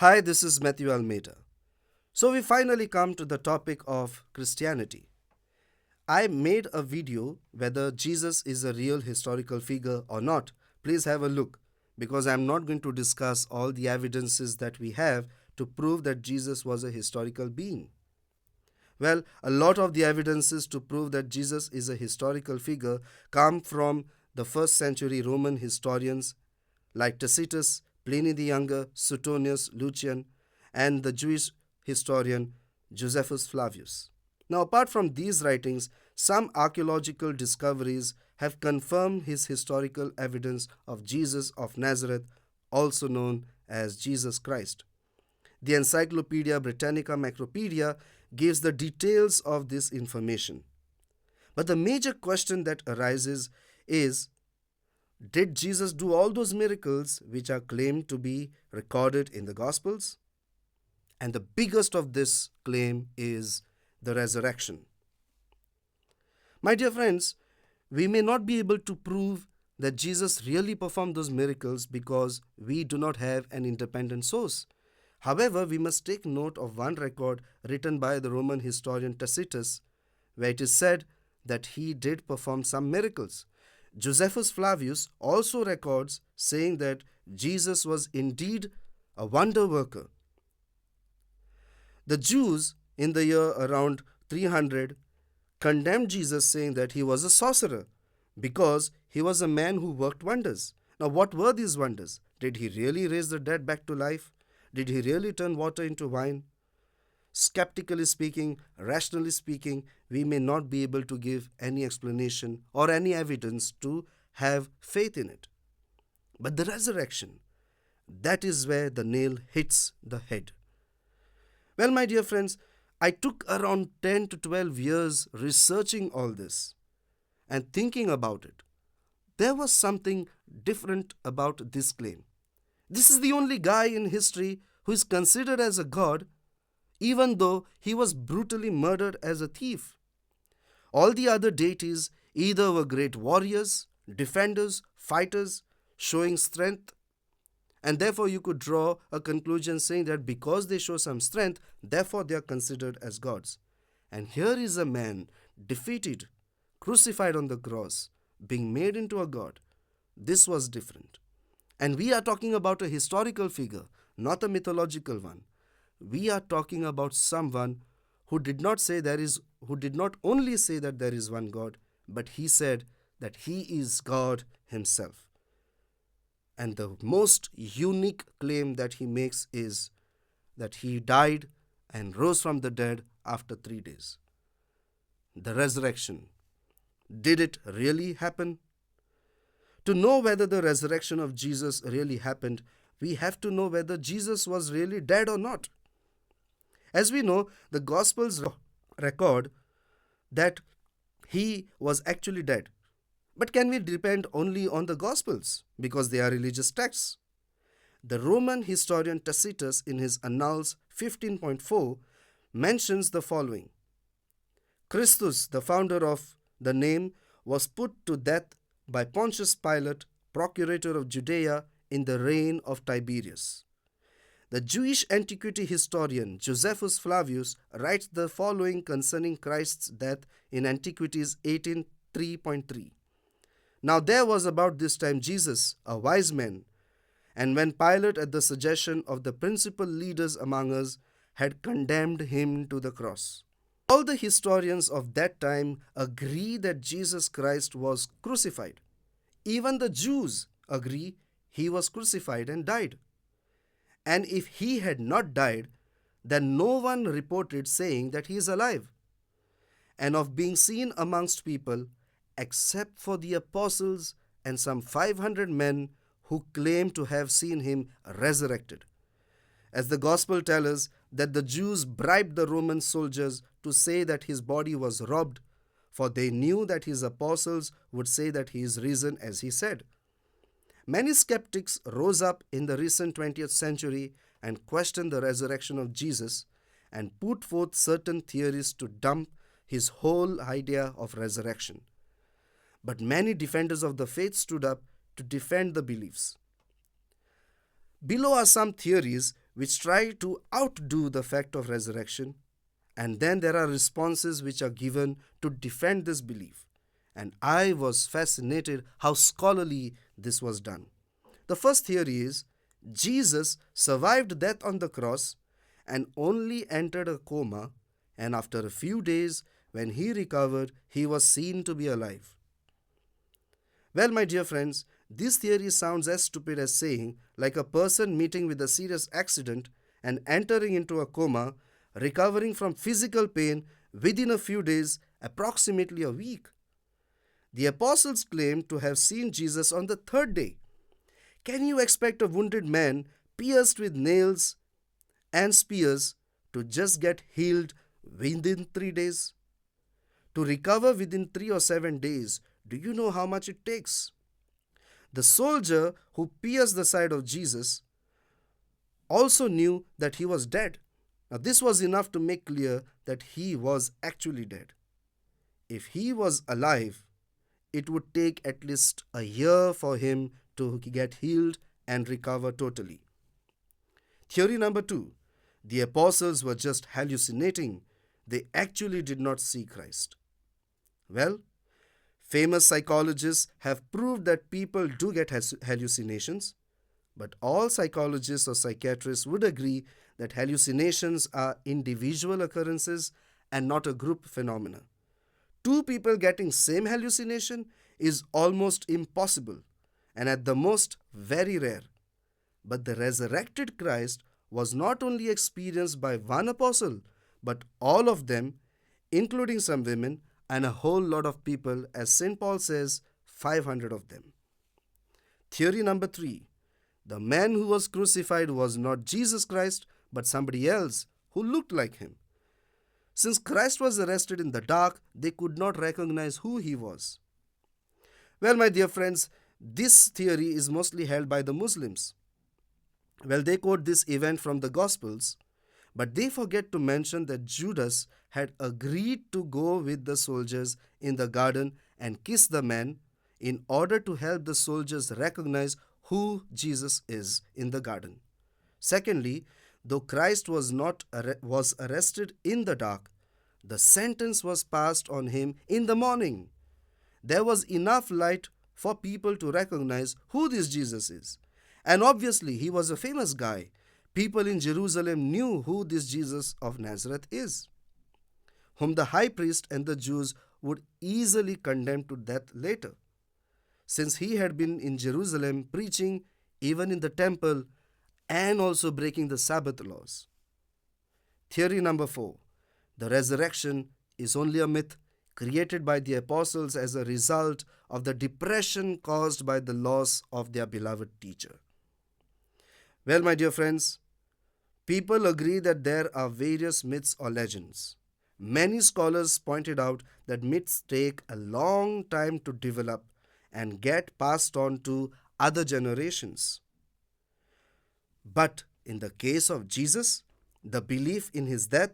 Hi, this is Matthew Almeida. So, we finally come to the topic of Christianity. I made a video whether Jesus is a real historical figure or not. Please have a look because I'm not going to discuss all the evidences that we have to prove that Jesus was a historical being. Well, a lot of the evidences to prove that Jesus is a historical figure come from the first century Roman historians like Tacitus, Pliny the Younger, Suetonius, Lucian, and the Jewish historian Josephus Flavius. Now, apart from these writings, some archaeological discoveries have confirmed his historical evidence of Jesus of Nazareth, also known as Jesus Christ. The Encyclopedia Britannica Macropedia gives the details of this information. But the major question that arises is, did Jesus do all those miracles which are claimed to be recorded in the Gospels? And the biggest of this claim is the resurrection. My dear friends, we may not be able to prove that Jesus really performed those miracles because we do not have an independent source. However, we must take note of one record written by the Roman historian Tacitus, where it is said that he did perform some miracles. Josephus Flavius also records saying that Jesus was indeed a wonder worker. The Jews in the year around 300 condemned Jesus, saying that he was a sorcerer because he was a man who worked wonders. Now, what were these wonders? Did he really raise the dead back to life? Did he really turn water into wine? Skeptically speaking, rationally speaking, we may not be able to give any explanation or any evidence to have faith in it. But the resurrection, that is where the nail hits the head. Well, my dear friends, I took around 10 to 12 years researching all this and thinking about it. There was something different about this claim. This is the only guy in history who is considered as a god, even though he was brutally murdered as a thief. All the other deities either were great warriors, defenders, fighters, showing strength, and therefore you could draw a conclusion saying that because they show some strength, therefore they are considered as gods. And here is a man defeated, crucified on the cross, being made into a god. This was different. And we are talking about a historical figure, not a mythological one. We are talking about someone who did not say there is who did not only say that there is one God, but he said that he is God himself. And the most unique claim that he makes is that he died and rose from the dead after 3 days. The resurrection. Did it really happen? To know whether the resurrection of Jesus really happened, we have to know whether Jesus was really dead or not. As we know, the Gospels record that he was actually dead. But can we depend only on the Gospels because they are religious texts? The Roman historian Tacitus, in his Annals 15.4, mentions the following: Christus, the founder of the name, was put to death by Pontius Pilate, procurator of Judea, in the reign of Tiberius. The Jewish antiquity historian Josephus Flavius writes the following concerning Christ's death in Antiquities 18:3.3. Now there was about this time Jesus, a wise man, and when Pilate, at the suggestion of the principal leaders among us, had condemned him to the cross. All the historians of that time agree that Jesus Christ was crucified. Even the Jews agree he was crucified and died. And if he had not died, then no one reported saying that he is alive, and of being seen amongst people, except for the apostles and some 500 men who claim to have seen him resurrected. As the Gospel tells us that the Jews bribed the Roman soldiers to say that his body was robbed, for they knew that his apostles would say that he is risen as he said. Many skeptics rose up in the recent 20th century and questioned the resurrection of Jesus and put forth certain theories to dump his whole idea of resurrection. But many defenders of the faith stood up to defend the beliefs. Below are some theories which try to outdo the fact of resurrection, and then there are responses which are given to defend this belief. And I was fascinated how scholarly this was done. The first theory is Jesus survived death on the cross and only entered a coma, and after a few days, when he recovered, he was seen to be alive. Well, my dear friends, this theory sounds as stupid as saying, like a person meeting with a serious accident and entering into a coma, recovering from physical pain within a few days, approximately a week. The apostles claimed to have seen Jesus on the third day. Can you expect a wounded man pierced with nails and spears to just get healed within 3 days? To recover within 3 or 7 days, do you know how much it takes? The soldier who pierced the side of Jesus also knew that he was dead. Now, this was enough to make clear that he was actually dead. If he was alive, it would take at least a year for him to get healed and recover totally. Theory number two, the apostles were just hallucinating. They actually did not see Christ. Well, famous psychologists have proved that people do get hallucinations, but all psychologists or psychiatrists would agree that hallucinations are individual occurrences and not a group phenomena. Two people getting same hallucination is almost impossible and at the most very rare. But the resurrected Christ was not only experienced by one apostle, but all of them, including some women and a whole lot of people, as St. Paul says, 500 of them. Theory number three, the man who was crucified was not Jesus Christ, but somebody else who looked like him. Since Christ was arrested in the dark, they could not recognize who he was. Well, my dear friends, this theory is mostly held by the Muslims. Well, they quote this event from the Gospels, but they forget to mention that Judas had agreed to go with the soldiers in the garden and kiss the man in order to help the soldiers recognize who Jesus is in the garden. Secondly, though Christ was arrested in the dark, the sentence was passed on him in the morning. There was enough light for people to recognize who this Jesus is. And obviously, he was a famous guy. People in Jerusalem knew who this Jesus of Nazareth is, whom the high priest and the Jews would easily condemn to death later, since he had been in Jerusalem preaching even in the temple and also breaking the Sabbath laws. Theory number four, the resurrection is only a myth created by the apostles as a result of the depression caused by the loss of their beloved teacher. Well, my dear friends, people agree that there are various myths or legends. Many scholars pointed out that myths take a long time to develop and get passed on to other generations. But in the case of Jesus, the belief in his death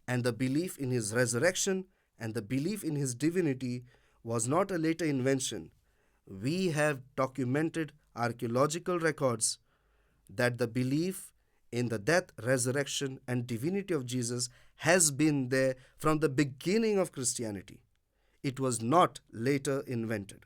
and the belief in his resurrection and the belief in his divinity was not a later invention. We have documented archaeological records that the belief in the death, resurrection, and divinity of Jesus has been there from the beginning of Christianity. It was not later invented.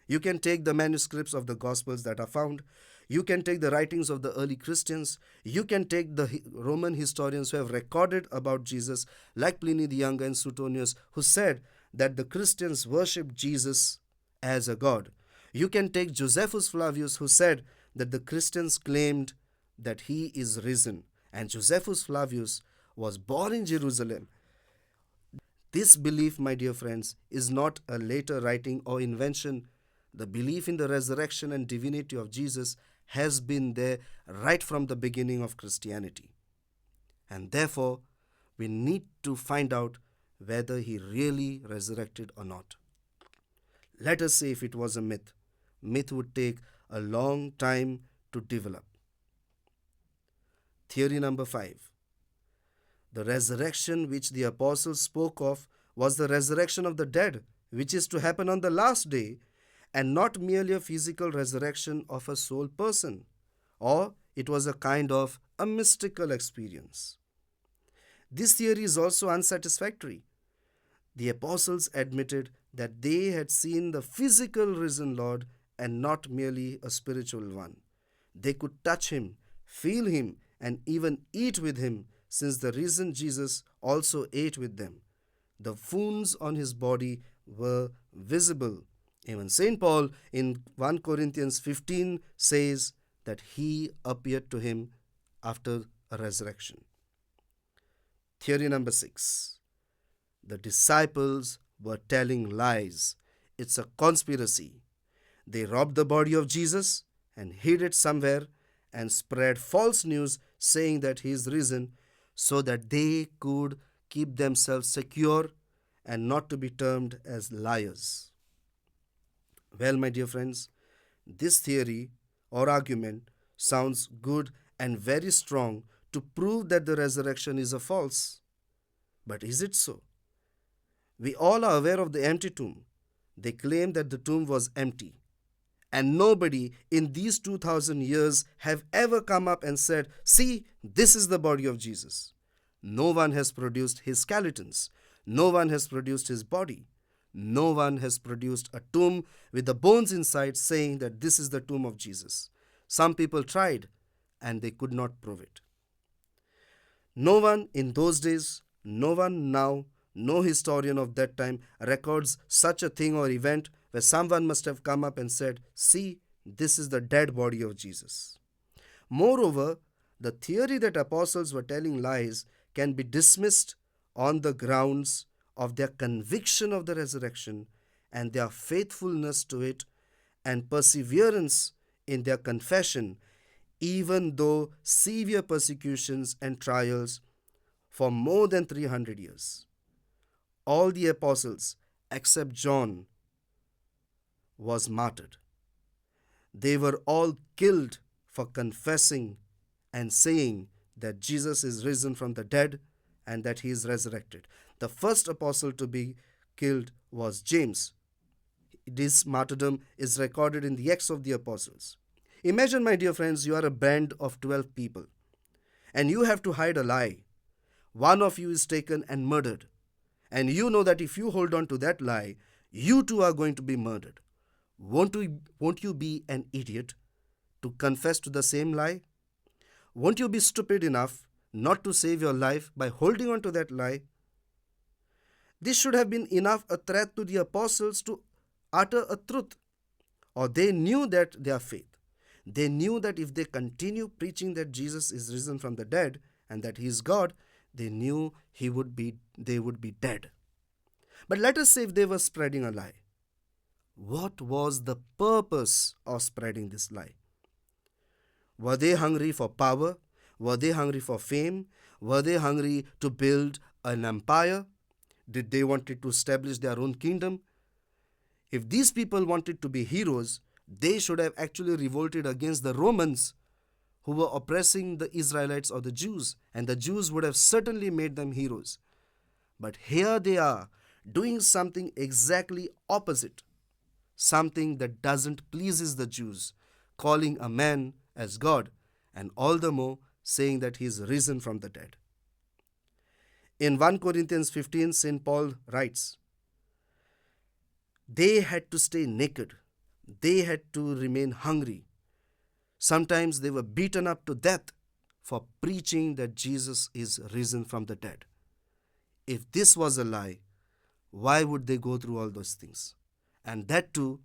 You can take the manuscripts of the Gospels that are found. You can take the writings of the early Christians. You can take the Roman historians who have recorded about Jesus, like Pliny the Younger and Suetonius, who said that the Christians worshipped Jesus as a god. You can take Josephus Flavius, who said that the Christians claimed that he is risen. And Josephus Flavius was born in Jerusalem. This belief, my dear friends, is not a later writing or invention. The belief in the resurrection and divinity of Jesus has been there right from the beginning of Christianity. And therefore, we need to find out whether he really resurrected or not. Let us say if it was a myth. Myth would take a long time to develop. Theory number 5. The resurrection which the apostles spoke of was the resurrection of the dead, which is to happen on the last day, and not merely a physical resurrection of a soul person, or it was a kind of a mystical experience. This theory is also unsatisfactory. The apostles admitted that they had seen the physical risen Lord and not merely a spiritual one. They could touch him, feel him, and even eat with him, since the risen Jesus also ate with them. The wounds on his body were visible. Even St. Paul in 1 Corinthians 15 says that he appeared to him after a resurrection. Theory number 6. The disciples were telling lies. It's a conspiracy. They robbed the body of Jesus and hid it somewhere and spread false news saying that he is risen so that they could keep themselves secure and not to be termed as liars. Well, my dear friends, this theory or argument sounds good and very strong to prove that the resurrection is a false. But is it so? We all are aware of the empty tomb. They claim that the tomb was empty. And nobody in these 2000 years have ever come up and said, see, this is the body of Jesus. No one has produced his skeletons. No one has produced his body. No one has produced a tomb with the bones inside saying that this is the tomb of Jesus. Some people tried and they could not prove it. No one in those days, no one now, no historian of that time records such a thing or event where someone must have come up and said, see, this is the dead body of Jesus. Moreover, the theory that apostles were telling lies can be dismissed on the grounds of their conviction of the resurrection and their faithfulness to it and perseverance in their confession, even though severe persecutions and trials for more than 300 years. All the apostles except John was martyred. They were all killed for confessing and saying that Jesus is risen from the dead and that he is resurrected. The first apostle to be killed was James. This martyrdom is recorded in the Acts of the Apostles. Imagine, my dear friends, you are a band of 12 people and you have to hide a lie. One of you is taken and murdered. And you know that if you hold on to that lie, you too are going to be murdered. Won't you be an idiot to confess to the same lie? Won't you be stupid enough not to save your life by holding on to that lie? This should have been enough a threat to the apostles to utter a truth. Or they knew that their faith. They knew that if they continue preaching that Jesus is risen from the dead and that he is God, they knew they would be dead. But let us say if they were spreading a lie. What was the purpose of spreading this lie? Were they hungry for power? Were they hungry for fame? Were they hungry to build an empire? Did they wanted to establish their own kingdom? If these people wanted to be heroes, they should have actually revolted against the Romans who were oppressing the Israelites or the Jews, and the Jews would have certainly made them heroes. But here they are doing something exactly opposite, something that doesn't pleases the Jews, calling a man as God, and all the more saying that he is risen from the dead. In 1 Corinthians 15, St. Paul writes, they had to stay naked. They had to remain hungry. Sometimes they were beaten up to death for preaching that Jesus is risen from the dead. If this was a lie, why would they go through all those things? And that too,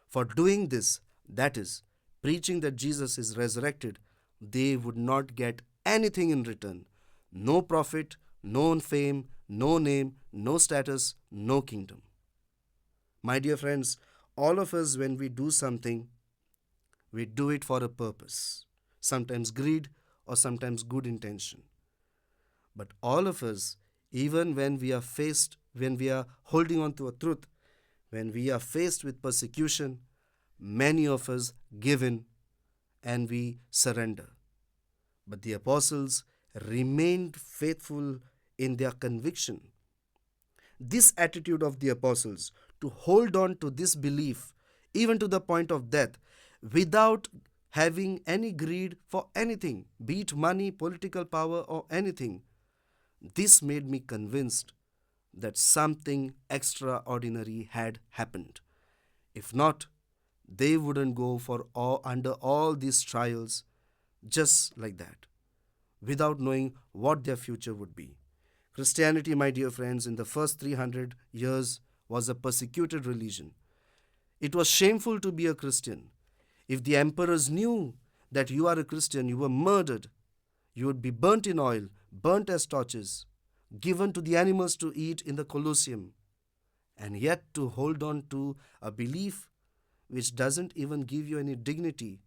for doing this, that is, preaching that Jesus is resurrected, they would not get anything in return. No profit, no fame, no name, no status, no kingdom. My dear friends, all of us, when we do something, we do it for a purpose, sometimes greed or sometimes good intention. But all of us, even when we are holding on to a truth, when we are faced with persecution, many of us give in and we surrender. But the apostles remained faithful in their conviction. This attitude of the apostles to hold on to this belief even to the point of death without having any greed for anything, be it money, political power, or anything. This made me convinced that something extraordinary had happened. If not, they wouldn't go for under all these trials just like that, without knowing what their future would be. Christianity, my dear friends, in the first 300 years was a persecuted religion. It was shameful to be a Christian. If the emperors knew that you are a Christian, you were murdered. You would be burnt in oil, burnt as torches, given to the animals to eat in the Colosseum. And yet, to hold on to a belief which doesn't even give you any dignity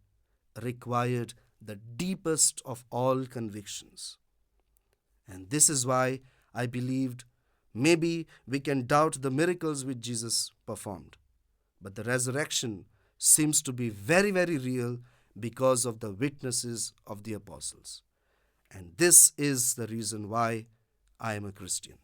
required the deepest of all convictions. And this is why I believed maybe we can doubt the miracles which Jesus performed. But the resurrection seems to be very, very real because of the witnesses of the apostles. And this is the reason why I am a Christian.